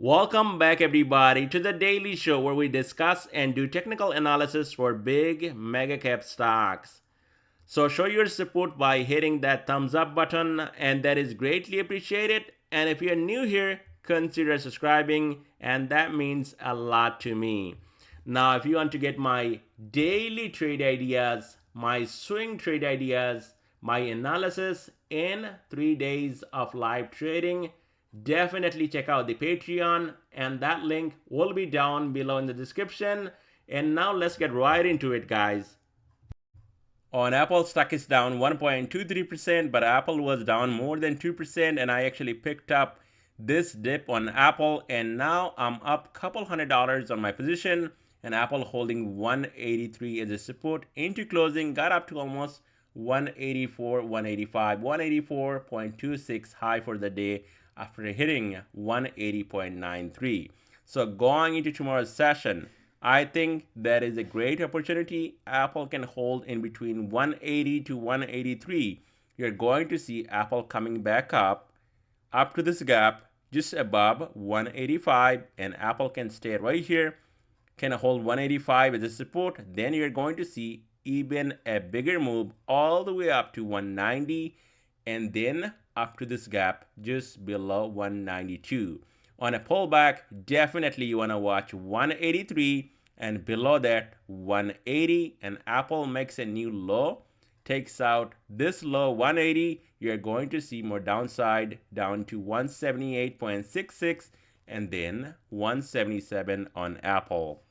Welcome back, everybody, to the daily show where we discuss and do technical analysis for big mega cap stocks. So show your support by hitting that thumbs up button, and that is greatly appreciated. And if you're new here, consider subscribing, and that means a lot to me. Now, if you want to get my daily trade ideas, my swing trade ideas, my analysis in 3 days of live trading, definitely check out the Patreon, and that link will be down below in the description. And now let's get right into it, guys. On Apple, stock is down 1.23%, but Apple was down more than 2%, and I actually picked up this dip on Apple, and now I'm up a couple $100 on my position, and Apple holding 183 as a support into closing, got up to almost 184, 185, 184.26 high for the day after hitting 180.93. So going into tomorrow's session, I think that is a great opportunity. Apple can hold in between 180 to 183. You're going to see Apple coming back up to this gap just above 185, and Apple can stay right here, can hold 185 as a support. Then you're going to see even a bigger move all the way up to 190, and then up to this gap just below 192. On a pullback, definitely you want to watch 183, and below that 180, and Apple makes a new low, takes out this low 180, you're going to see more downside down to 178.66 and then 177 on Apple.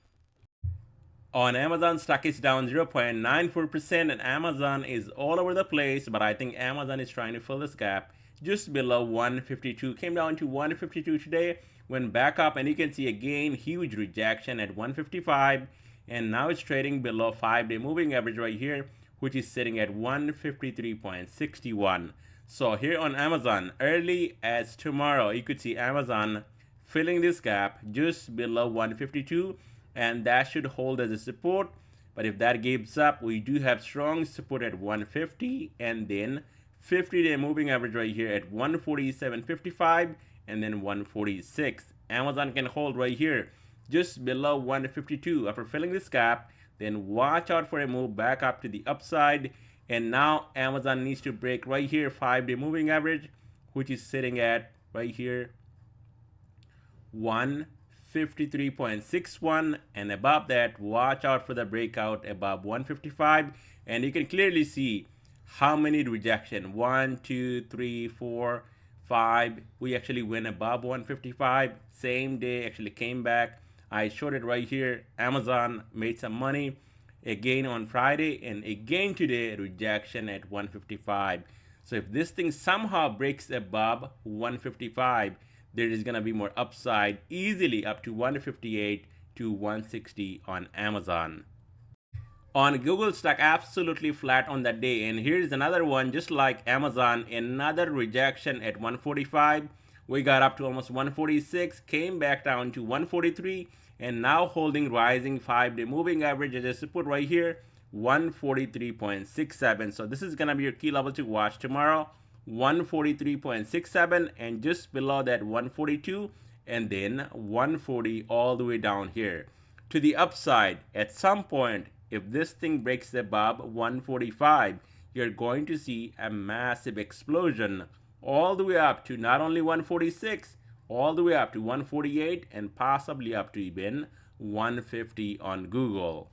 On Amazon, stock is down 0.94%, and Amazon is all over the place, but I think Amazon is trying to fill this gap just below 152. Came down to 152 today, went back up, and you can see again huge rejection at 155, and now it's trading below 5-day moving average right here, which is sitting at 153.61. So here on Amazon, early as tomorrow, you could see Amazon filling this gap just below 152, and that should hold as a support. But if that gives up, we do have strong support at 150, and then 50-day moving average right here at 147.55 and then 146. Amazon can hold right here just below 152. After filling this gap, then watch out for a move back up to the upside. And now Amazon needs to break right here 5-day moving average, which is sitting at right here 153.61, and above that watch out for the breakout above 155. And you can clearly see how many rejection, 1 2 3 4 5. We actually went above 155 same day, actually came back. I showed it right here. Amazon made some money again on Friday, and again today rejection at 155. So if this thing somehow breaks above 155, there is going to be more upside, easily up to 158 to 160 on Amazon. On Google, stock absolutely flat on that day, and here's another one just like Amazon, another rejection at 145. We got up to almost 146, came back down to 143, and now holding rising 5-day moving average as a support right here, 143.67. So this is going to be your key level to watch tomorrow, 143.67, and just below that 142, and then 140 all the way down here. To the upside, at some point, if this thing breaks above 145, you're going to see a massive explosion all the way up to not only 146, all the way up to 148, and possibly up to even 150 on Google.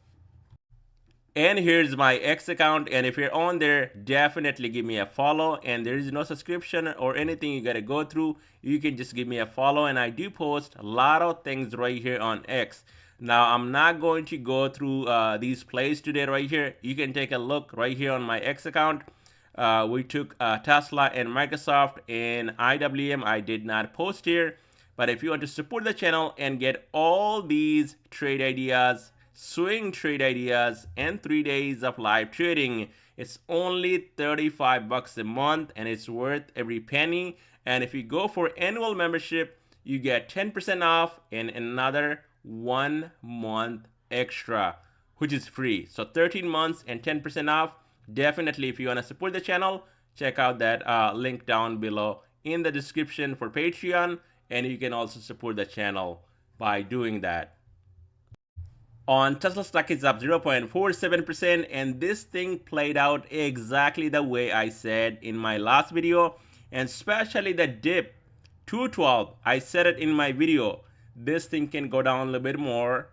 And here's my X account, and if you're on there, definitely give me a follow. And there is no subscription or anything you gotta go through. You can just give me a follow, and I do post a lot of things right here on X. Now, I'm not going to go through these plays today right here. You can take a look right here on my X account. We took Tesla and Microsoft and IWM. I did not post here. But if you want to support the channel and get all these trade ideas, swing trade ideas, and 3 days of live trading, it's only $35 a month, and it's worth every penny. And if you go for annual membership, you get 10% off and another 1 month extra, which is free. So 13 months and 10% off. Definitely, if you want to support the channel, check out that link down below in the description for Patreon. and you can also support the channel by doing that. On Tesla stock, it's up 0.47%, and this thing played out exactly the way I said in my last video, and especially the dip 212. I said it in my video. This thing can go down a little bit more.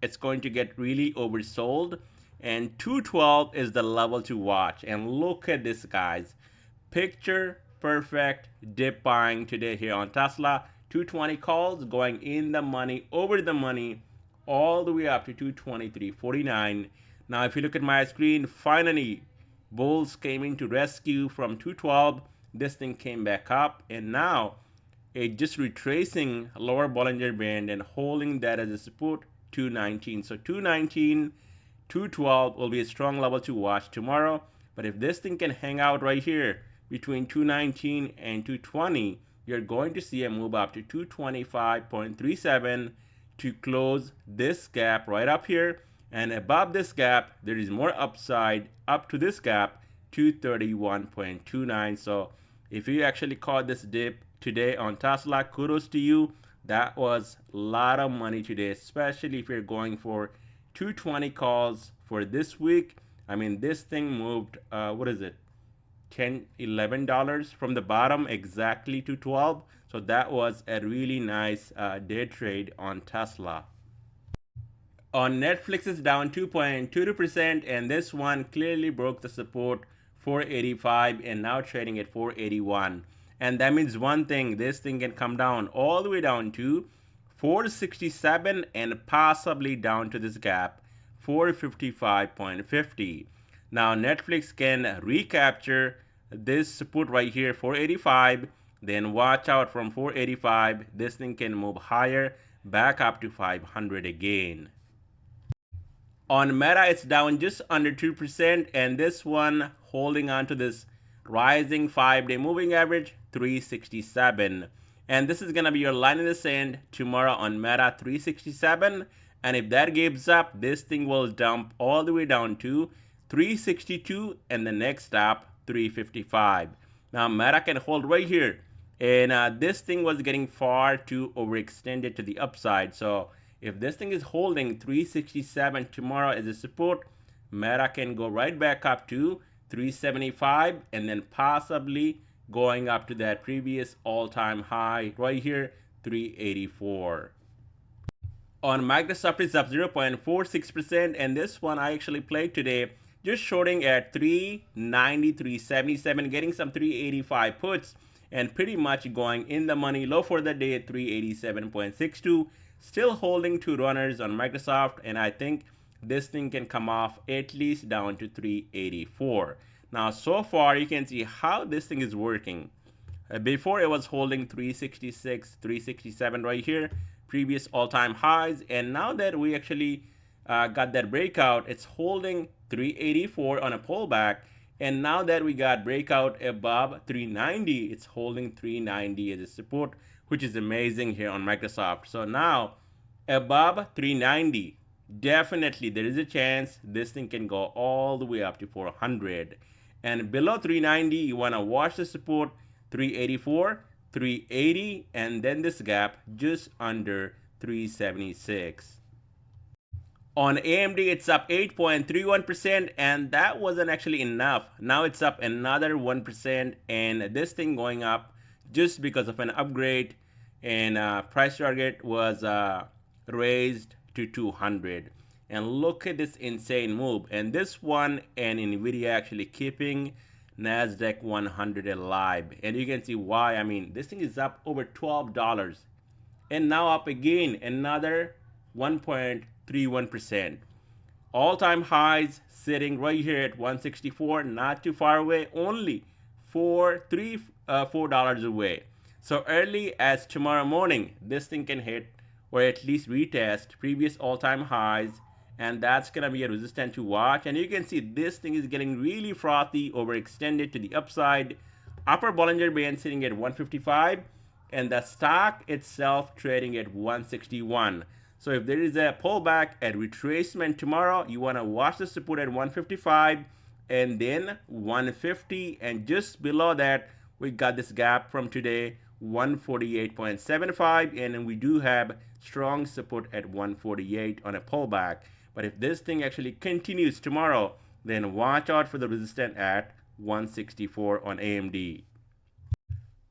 It's going to get really oversold, and 212 is the level to watch. And look at this, guys. Picture perfect dip buying today here on Tesla. 220 calls going in the money, over the money, all the way up to 223.49. Now if you look at my screen, finally bulls came in to rescue from 212. This thing came back up, and now it just retracing lower Bollinger Band and holding that as a support, 219. So 219, 212 will be a strong level to watch tomorrow. But if this thing can hang out right here between 219 and 220, you're going to see a move up to 225.37 to close this gap right up here. And above this gap, there is more upside up to this gap, 231.29. So if you actually caught this dip today on Tesla, kudos to you. That was a lot of money today, especially if you're going for 220 calls for this week. I mean, this thing moved, what is it? $10, $11 from the bottom exactly to 12. So that was a really nice day trade on Tesla. On Netflix, it's down 2.22%, and this one clearly broke the support 485 and now trading at 481. And that means one thing, this thing can come down all the way down to 467 and possibly down to this gap, 455.50. Now Netflix can recapture this support right here, 485, then watch out from 485. This thing can move higher, back up to 500 again. On Meta, it's down just under 2%, and this one holding on to this rising 5-day moving average, 367. And this is going to be your line in the sand tomorrow on Meta, 367. And if that gives up, this thing will dump all the way down to 362, and the next stop, 355. Now Meta can hold right here, and this thing was getting far too overextended to the upside. So if this thing is holding 367 tomorrow as a support, Meta can go right back up to 375, and then possibly going up to that previous all-time high right here, 384. On Microsoft, it's up 0.46%, and this one I actually played today, just shorting at 390, 377, getting some 385 puts, and pretty much going in the money. Low for the day at 387.62. Still holding two runners on Microsoft, and I think this thing can come off at least down to 384. Now so far you can see how this thing is working. Before it was holding 366, 367 right here, previous all-time highs, and now that we actually got that breakout, it's holding 384 on a pullback, and now that we got breakout above 390, it's holding 390 as a support, which is amazing here on Microsoft. So now above 390, definitely there is a chance this thing can go all the way up to 400. And below 390, you want to watch the support, 384, 380, and then this gap just under 376. On AMD, it's up 8.31%, and that wasn't actually enough. Now it's up another 1%, and this thing going up just because of an upgrade, and price target was raised to 200. And look at this insane move. And this one and Nvda actually keeping Nasdaq 100 alive. And you can see why. I mean, this thing is up over $12. And now up again, another 1.31%. All-time highs sitting right here at 164, not too far away, only $4 away. So early as tomorrow morning, this thing can hit or at least retest previous all-time highs, and that's gonna be a resistance to watch. And you can see this thing is getting really frothy, overextended to the upside. Upper Bollinger Band sitting at 155, and the stock itself trading at 161. So if there is a pullback at retracement tomorrow, you want to watch the support at 155 and then 150, and just below that we got this gap from today, 148.75, and then we do have strong support at 148 on a pullback. But if this thing actually continues tomorrow, then watch out for the resistance at 164 on AMD.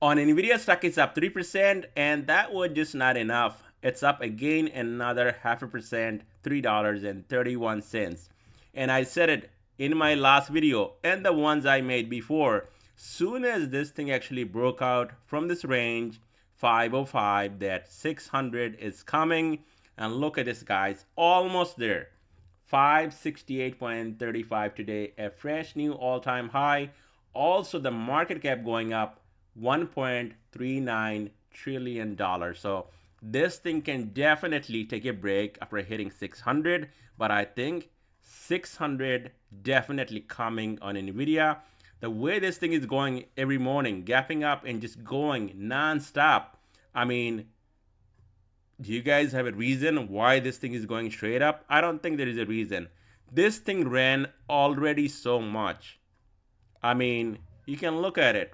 On Nvidia stock, it's up 3%, and that was just not enough. It's up again another 0.5%, $3.31. And I said it in my last video and the ones I made before. Soon as this thing actually broke out from this range, 505, that 600 is coming. And look at this, guys, almost there. 568.35 today, a fresh new all-time high. Also, the market cap going up $1.39 trillion. So this thing can definitely take a break after hitting 600, but I think 600 definitely coming on Nvidia. The way this thing is going every morning, gapping up and just going non-stop. I mean, do you guys have a reason why this thing is going straight up? I don't think there is a reason. This thing ran already so much. I mean, you can look at it.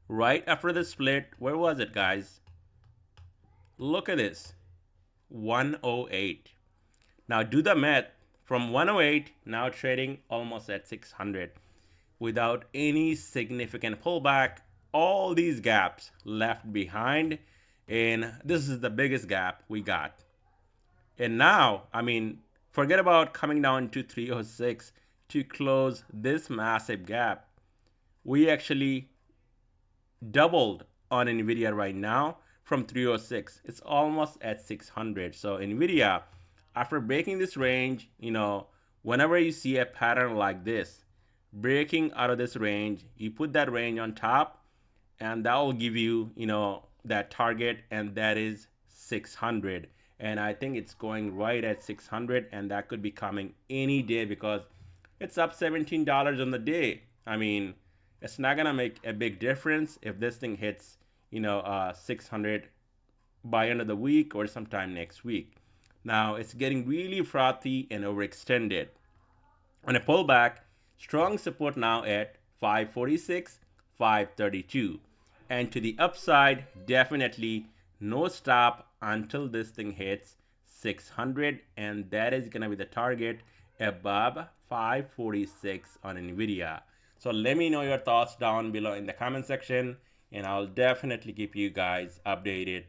Right after the split, where was it, guys? Look at this, 108. Now do the math. From 108, now trading almost at 600 without any significant pullback. All these gaps left behind, and this is the biggest gap we got. And now, I mean, forget about coming down to 306 to close this massive gap. We actually doubled on Nvidia right now from 306. It's almost at 600. So Nvidia, after breaking this range, whenever you see a pattern like this, breaking out of this range, you put that range on top, and that will give you, that target, and that is 600. And I think it's going right at 600, and that could be coming any day because it's up $17 on the day. I mean, it's not gonna make a big difference if this thing hits, 600 by end of the week or sometime next week. Now it's getting really frothy and overextended. On a pullback, strong support now at 546, 532. And to the upside, definitely no stop until this thing hits 600, and that is gonna be the target above 546 on Nvidia. So let me know your thoughts down below in the comment section, and I'll definitely keep you guys updated